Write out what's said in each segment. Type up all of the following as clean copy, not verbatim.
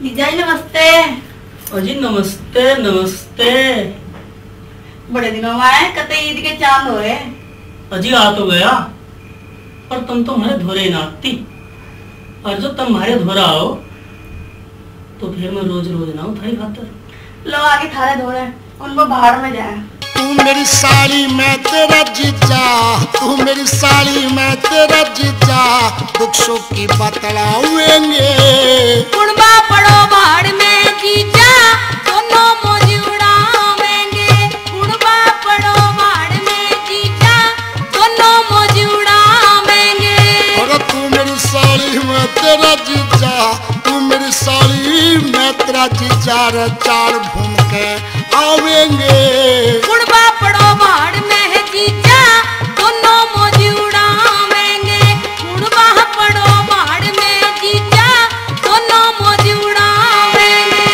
जीजाजी नमस्ते। अजी नमस्ते नमस्ते। बड़े दिनों में आए, कते ईद के चांद हो रहे। अजी आ तो गया, पर तुम तो हमारे धोरे नाती, और जो तुम हमारे धोरा आओ तो फिर मैं रोज रोज ना थाई खातर। लो आगे थारे धोरे, उनको भाड़ में जाए। तू मेरी साली मैं तेरा जीजा, तू मेरी साली मैं तेरा जीजा, दुख सुख की बतलाएंगे। कुड़बा पड़ो भाड़ में जीजा, दोनों मौज उड़ावेंगे। कुड़बा पड़ो भाड़ में जीजा, दोनों मौज उड़ावेंगे। और तू मेरी साली मैं तेरा जीजा, तू मेरी साली मैं तेरा जीजा, रे चार घूम के आवेंगे। कुड़बा पड़ो भाड़ में जीजा, दोनों मौज उड़ावेंगे। कुड़बा पड़ो भाड़ में जीजा, दोनों मौज उड़ावेंगे।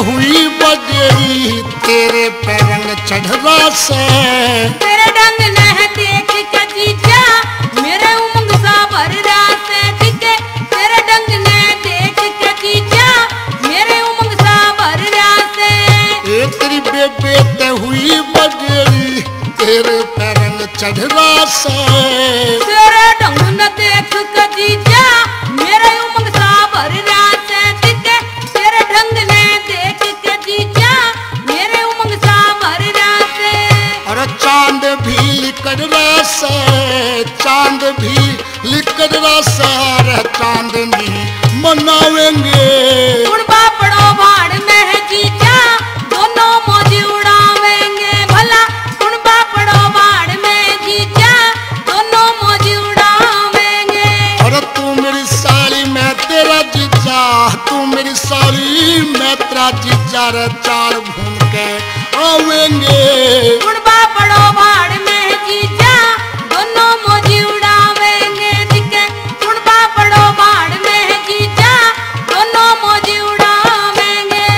हुई बजेरी तेरे पे रंग चढ़वा से, तेरे ढंग ने देख के जीजा मेरे उमंग सा भर रात दिखे। तेरे ढंग ने देख के जीजा मेरे उमंग सा भर रात। ए तेरी बेबे ते हुई बजेरी तेरे पे रंग चढ़वा से, तेरे ढंग ने देख के जीजा मेरे उमंग सा भर रात दिखे। तेरे ढंग ने देख के जीजा मेरे उमंग सा भर रात। और चांद भी लिकड़ से, चांद भी लिकड़ से, रे चांदनी मनावेंगे। कुड़बा पड़ो भाड़ में जीजा, दोनों मौज उड़ावेंगे। भला कुड़बा पड़ो भाड़ में जीजा, दोनों मौज उड़ावेंगे। और तू मेरी साली मैं तेरा जीजा, तू मेरी साली मैं तेरा जीजा, रे चार घूम के आवेंगे। कुड़बा पड़ो भाड़ में जीजा, दोनों मौज उड़ावेंगे। दिखे कुड़बा पड़ो भाड़ में जीजा, दोनों मौज उड़ावेंगे।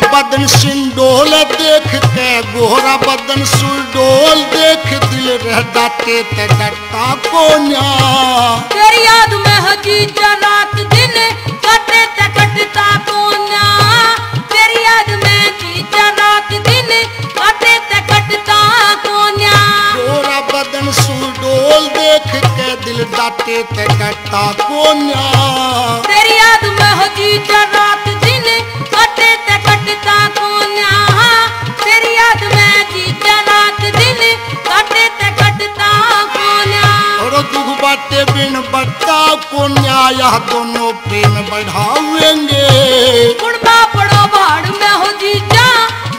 बदन सिंडोल देख के, गोरा बदन सुडोल देख, दिल रह डाटे ते डरता कोन्या। तेरी याद में है जीजा रात दिन, कटे ते कटता कोन्या। तेरी याद में जीजा रात दिन, कटे ते कटता कोन्या। गोरा बदन सुडोल देख के, दिल डाटे ते डरता कोन्या। तेरी याद में है जीजा रात दिन, कटे ते कटता कोन्या। तेरी याद में जीजा रात दिन, कटे ते कटता कोन्या। और दुख बाटे बिन बट्टा कोन्या, यह दोनों प्रेम बढ़ावेंगे। कुड़बा पड़ो भाड़ में हो जीजा,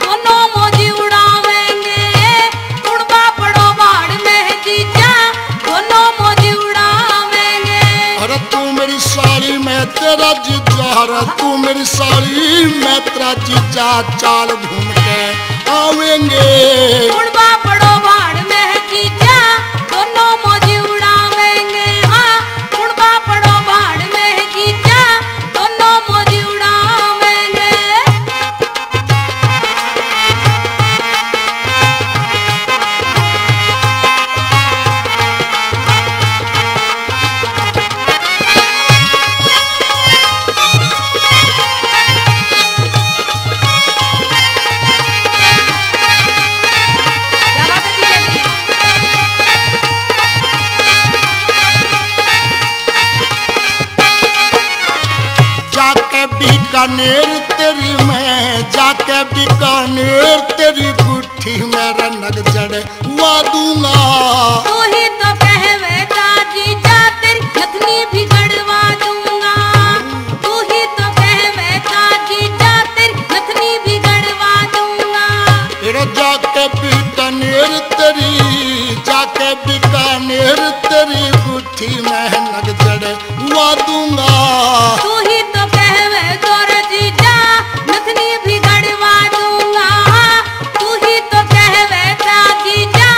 दोनों मौज उड़ावेंगे। कुड़बा पड़ो भाड़ में जीजा, दोनों मौज उड़ावेंगे। अरे तू मेरी साली मैं तेरा जीजा, रे तू मेरी साली मैं तेरा जीजा, चाल घूम के आवेंगे। कुड़बा पड़ो भाड़ में जीजा, दोनों मौज उड़ावेंगे। हाँ कुड़बा पड़ो भाड़ में जीजा, दोनों मौज उड़ावेंगे। क्या बात है जीजा जी? बीकानेर तेरी मैं, जाके बीकानेर तेरी गुट्ठी में रनक जड़वा दूंगा। तू ही तो कहवेता जीजा तेरी नथनी भी गड़वा दूंगा। तू ही तो कहवेता जीजा तेरी नथनी भी गड़वा दूंगा। फिर जाके बीकानेर तेरी, जाके बीकानेर तेरी गुट्ठी में रनक जड़वा दूंगा। तू ही तो कहवे तोर जीजा नथनी भी गड़वा दूंगा। तू ही तो कहवे ता जीजा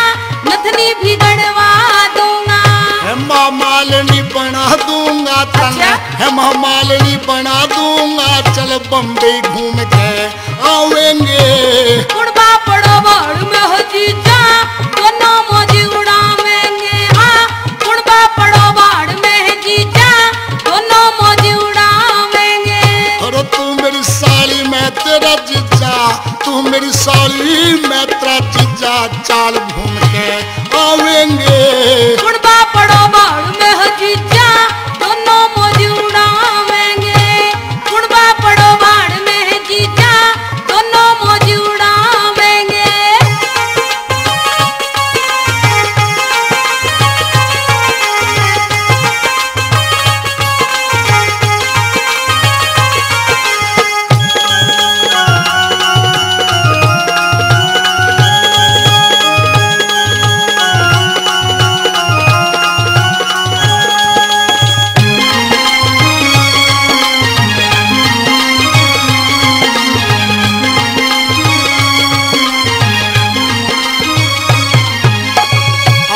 नथनी भी गड़वा दूंगा। हेमा मालिनी बना दूंगा तने, अच्छा? हेमा मालिनी बना दूंगा। चल बम्बई घूम के आवेंगे। उड़वा पड़ो बाड़ में हो जीजा दोनों मौज उड़ावेंगे। हाँ उड़वा पड़ो बाड़ में है जीजा दोनों मौज उड़ावेंगे। अरे तू मेरी साली मैं तेरा जीजा, तू मेरी साली मैं तेरा जीजा। चाल घूम के आवेंगे। उड़वा पड़ो बाड़ में हो जीजा दोनों मौज उड़ावेंगे। उड़वा पड़ो बाड़ में है जीजा दोनों मौज उड़ावेंगे।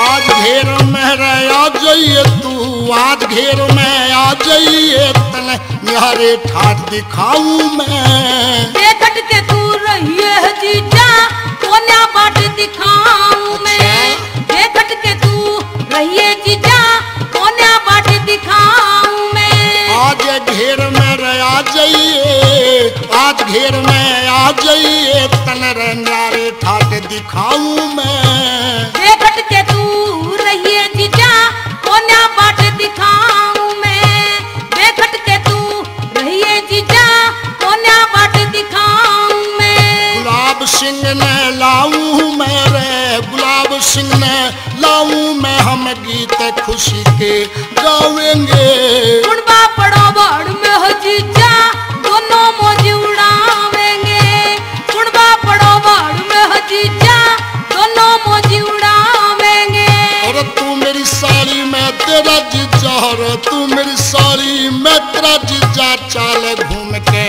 आज घेर में आ जाइए तू, आज घेर में आ जाइए तने निहारे ठाट दिखाऊं मैं। देखट के तू रहिए है जीजा कोन्या बाट दिखाऊं मैं। देखट के तू रहिए जीजा कोन्या बाट दिखाऊं मैं। आज घेर में आ जाइए, आज घेर में आ जाइए तने न्यारे ठाट दिखाऊं मैं। देखट के तू रहिए जीजा कोन्या बाट दिखाऊं मैं। देखट के तू रहिए जीजा कोन्या बाट दिखाऊं मैं। गुलाब सिंह ने लाऊं मैं रे, गुलाब सिंह ने लाऊं मैं। हम गीत खुशी के गावेंगे। उड़वा पड़ो बाड़ में हो जीजा दोनों मौज उड़ावेंगे। उड़वा पड़ो बाड़ में हो जीजा दोनों मौज उड़ावेंगे। अरे तू मेरी साली मैं तेरा जीजा, रे तू मेरी साली मैं तेरा जीजा। चाल घूम के